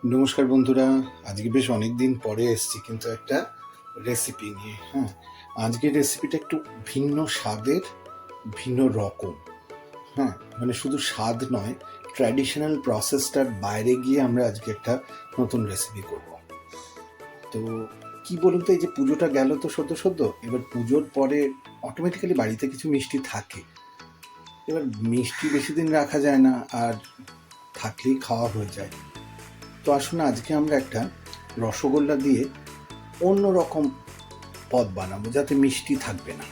নমস্কার বন্ধুরা, আজকে বেশ অনেক দিন পরে এসেছি কিন্তু একটা রেসিপি নিয়ে। আজকের রেসিপিটা একটু ভিন্ন স্বাদের, ভিন্ন রকম। মানে শুধু স্বাদ নয়, ট্র্যাডিশনাল প্রসেসটার বাইরে গিয়ে আমরা আজকে একটা নতুন রেসিপি করব। তো কি বলুন তো, এই যে পুজোটা গেল তো সদ্য, এবার পুজোর পরে অটোমেটিক্যালি বাড়িতে কিছু মিষ্টি থাকে। এবার মিষ্টি বেশি দিন রাখা যায় না, আর থাকলেই খাওয়া হয়ে যায়। তো আসুন আজকে আমরা একটা রসগোল্লা দিয়ে অন্য রকম পদ বানাবো, যাতে মিষ্টি থাকবে না।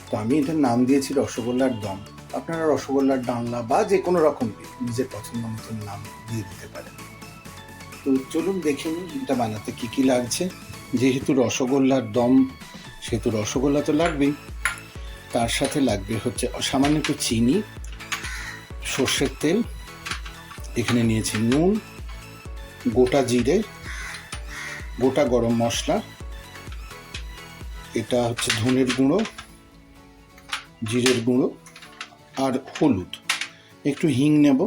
তো আমি এটার নাম দিয়েছি রসগোল্লার দম। আপনারা রসগোল্লার ডালনা বা যে কোনো রকম নিজের পছন্দ মতন নাম দিয়ে দিতে পারেন। তো চলুন দেখে নিন এটা বানাতে কী কী লাগছে। যেহেতু রসগোল্লার দম, সেহেতু রসগোল্লা তো লাগবেই। তার সাথে লাগবে হচ্ছে সামান্য একটু চিনি, সর্ষের তেল, এখানে নিয়েছি নুন, গোটা জিরে, গোটা গরম মশলা, এটা হচ্ছে ধনের গুঁড়ো, জিরের গুঁড়ো, আর হলুদ, একটু হিং নেব।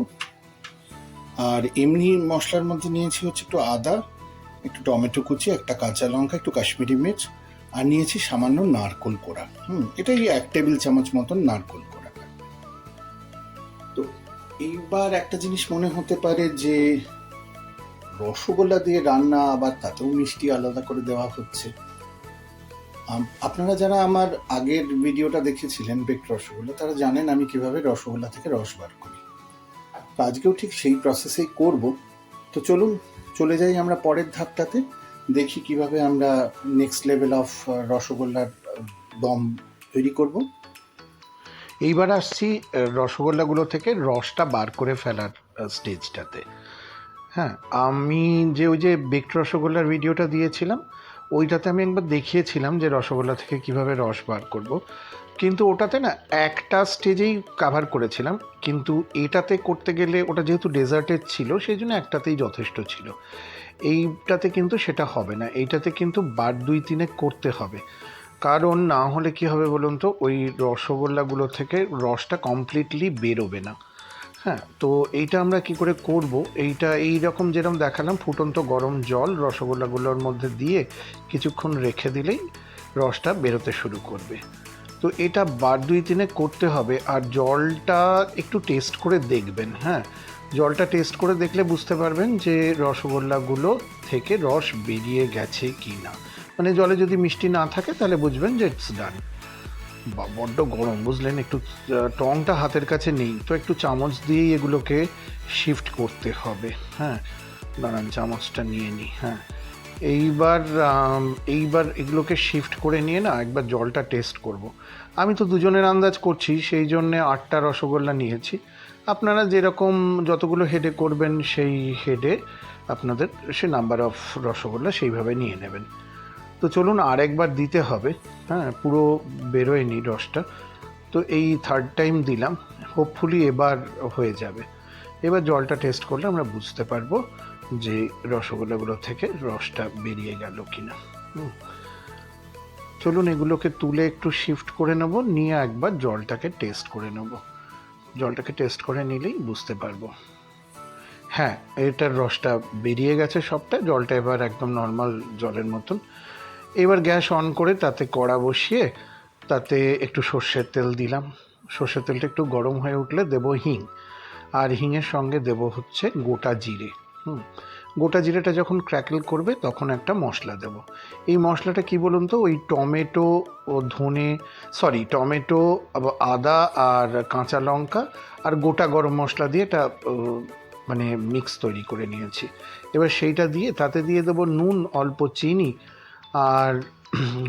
আর এমনি মশলার মধ্যে নিয়েছি হচ্ছে একটু আদা, একটু টমেটো কুচি, একটা কাঁচা লঙ্কা, একটু কাশ্মীরি মির্চ, আর নিয়েছি সামান্য নারকোল কোড়া। এটাই 1 টেবিল চামচ মতন নারকোল কোড়া। তো এইবার একটা জিনিস মনে হতে পারে যে রসগোল্লা দিয়ে রান্না, আবার তাতেও মিষ্টি আলাদা করে দেওয়া হচ্ছে। আপনারা যারা আমার আগের ভিডিওটা দেখেছিলেন বেকড রসগোল্লা, তারা জানেন আমি কিভাবে রসগোল্লা থেকে রস বার করি। তো আজকেও ঠিক সেই প্রসেসেই করব। তো চলুন চলে যাই আমরা পরের ধাপটাতে, দেখি কিভাবে আমরা নেক্সট লেভেল অফ রসগোল্লার দম তৈরি করব। এইবার আসছি রসগোল্লাগুলো থেকে রসটা বার করে ফেলার স্টেজটাতে। আমি ওই যে বেকড রসগোল্লার ভিডিওটা দিয়েছিলাম, ওইটাতে আমি একবার দেখিয়েছিলাম যে রসগোল্লা থেকে কিভাবে রস বার করব, কিন্তু ওটাতে না একটা স্টেজেই কাভার করেছিলাম। কিন্তু এটাতে করতে গেলে ওটা যেহেতু ডেজার্টের ছিল, সেই জন্য একটাতেই যথেষ্ট ছিল। এইটাতে কিন্তু সেটা হবে না, এইটাতে কিন্তু বার 2-3 করতে হবে। কারণ না হলে কি হবে বলুন তো, ওই রসগোল্লাগুলো থেকে রসটা কমপ্লিটলি বেরোবে না। তো এইটা আমরা কি করে করব, এইটা এই রকম যেরকম দেখালাম, ফুটন্ত গরম জল রসগোল্লাগুলোর মধ্যে দিয়ে কিছুক্ষণ রেখে দিলেই রসটা বেরোতে শুরু করবে। তো এটা বার 2-3 করতে হবে। আর জলটা একটু টেস্ট করে দেখবেন। জলটা টেস্ট করে দেখলে বুঝতে পারবেন যে রসগোল্লাগুলো থেকে রস বেরিয়ে গেছে কি না। মানে জলে যদি মিষ্টি না থাকে তাহলে বুঝবেন যে ইটস ডান। বড্ড গরম বুঝলেন, একটু টংটা হাতের কাছে নেই, তো একটু চামচ দিয়েই এগুলোকে শিফট করতে হবে। দাঁড়ান চামচটা নিয়ে নিই। এইবার এগুলোকে শিফট করে নিয়ে না একবার জলটা টেস্ট করব। আমি তো দুজনের আন্দাজ করছি, সেই জন্যে 8টা রসগোল্লা নিয়েছি। আপনারা যেরকম যতগুলো হেডে করবেন সেই হেডে আপনাদের সে নাম্বার অফ রসগোল্লা সেইভাবে নিয়ে নেবেন। তো চলুন আরেকবার দিতে হবে। পুরো বেরোয়নি রসটা, তো এই 3rd টাইম দিলাম। হোপফুলি এবার হয়ে যাবে। এবার জলটা টেস্ট করলে আমরা বুঝতে পারবো যে রসগোল্লাগুলো থেকে রসটা বেরিয়ে গেল কিনা। চলুন এগুলোকে তুলে একটু শিফট করে নেব, নিয়ে একবার জলটাকে টেস্ট করে নেব। জলটাকে টেস্ট করে নিলেই বুঝতে পারবো। এটার রসটা বেরিয়ে গেছে সবটা, জলটা এবার একদম নর্মাল জলের মতন। এবার গ্যাস অন করে তাতে কড়া বসিয়ে তাতে একটু সর্ষের তেল দিলাম। সর্ষের তেলটা একটু গরম হয়ে উঠলে দেব হিং, আর হিংয়ের সঙ্গে দেব হচ্ছে গোটা জিরে। গোটা জিরেটা যখন ক্র্যাকল করবে তখন একটা মশলা দেব। এই মশলাটা কি বলুন তো, ওই টমেটো ও টমেটো, আদা আর কাঁচা লঙ্কা আর গোটা গরম মশলা দিয়ে এটা মানে মিক্স তৈরি করে নিয়েছি। এবার সেইটা দিয়ে তাতে দিয়ে দেবো নুন, অল্প চিনি, আর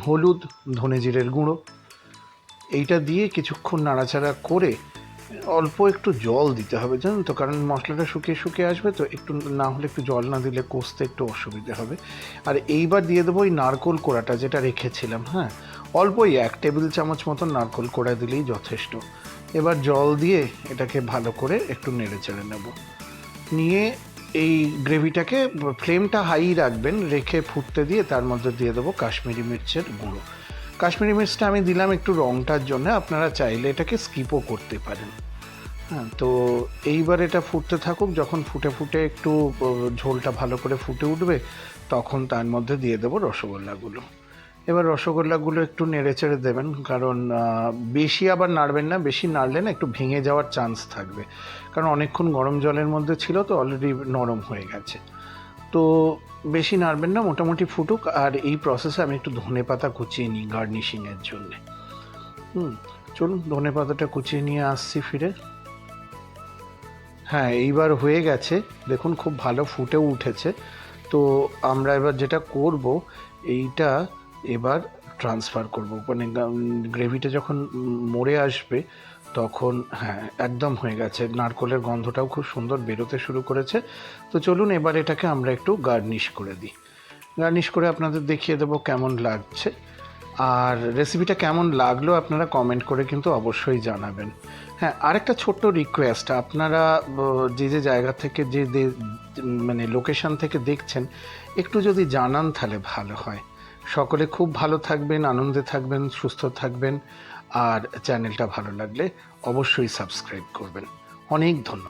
হলুদ, ধনে জিরের গুঁড়ো। এইটা দিয়ে কিছুক্ষণ নাড়াচাড়া করে অল্প একটু জল দিতে হবে, জানেন তো, কারণ মশলাটা শুকিয়ে আসবে, তো একটু না হলে একটু জল না দিলে কষতে একটু অসুবিধে হবে। আর এইবার দিয়ে দেবো ওই নারকোল কোড়াটা যেটা রেখেছিলাম। অল্প ওই 1 টেবিল চামচ মতন নারকোল কোড়া দিলেই যথেষ্ট। এবার জল দিয়ে এটাকে ভালো করে একটু নেড়ে চেড়ে নেব। নিয়ে এই গ্রেভিটাকে ফ্লেমটা হাই রাখবেন, রেখে ফুটতে দিয়ে তার মধ্যে দিয়ে দেবো কাশ্মীরি মির্চের গুঁড়ো। কাশ্মীরি মির্চটা আমি দিলাম একটু রঙটার জন্য, আপনারা চাইলে এটাকে স্কিপও করতে পারেন। হ্যাঁ, তো এইবার এটা ফুটতে থাকুক। যখন ফুটে ফুটে একটু ঝোলটা ভালো করে ফুটে উঠবে, তখন তার মধ্যে দিয়ে দেবো রসগোল্লাগুলো। এবার রসগোল্লাগুলো একটু নেড়ে চেড়ে দেবেন, কারণ বেশি আবার নাড়বেন না, বেশি নাড়লে না একটু ভেঙে যাওয়ার চান্স থাকবে, কারণ অনেকক্ষণ গরম জলের মধ্যে ছিল তো, অলরেডি নরম হয়ে গেছে। তো বেশি নাড়বেন না, মোটামুটি ফুটুক। আর এই প্রসেসে আমি একটু ধনেপাতা কুচিয়ে নিই গার্নিশিংয়ের জন্যে। চলুন ধনে পাতাটা কুচিয়ে নিয়ে আসছি ফিরে। হ্যাঁ, এইবার হয়ে গেছে, দেখুন খুব ভালো ফুটেও উঠেছে। তো আমরা এবার যেটা করব, এইটা এবার ট্রান্সফার করব, মানে গ্রেভিটা যখন মরে আসবে তখন, হ্যাঁ একদম হয়ে গেছে, নারকোলের গন্ধটাও খুব সুন্দর বেরোতে শুরু করেছে। তো চলুন এবার এটাকে আমরা একটু গার্নিশ করে দিই। গার্নিশ করে আপনাদের দেখিয়ে দেবো কেমন লাগছে। আর রেসিপিটা কেমন লাগলো আপনারা কমেন্ট করে কিন্তু অবশ্যই জানাবেন। হ্যাঁ, আরেকটা ছোট্ট রিকোয়েস্ট, আপনারা যে যে জায়গা থেকে মানে লোকেশন থেকে দেখছেন, একটু যদি জানান তাহলে ভালো হয়। সকলে খুব ভালো থাকবেন, আনন্দে থাকবেন, সুস্থ থাকবেন। আর চ্যানেলটা ভালো লাগলে অবশ্যই সাবস্ক্রাইব করবেন। অনেক ধন্যবাদ।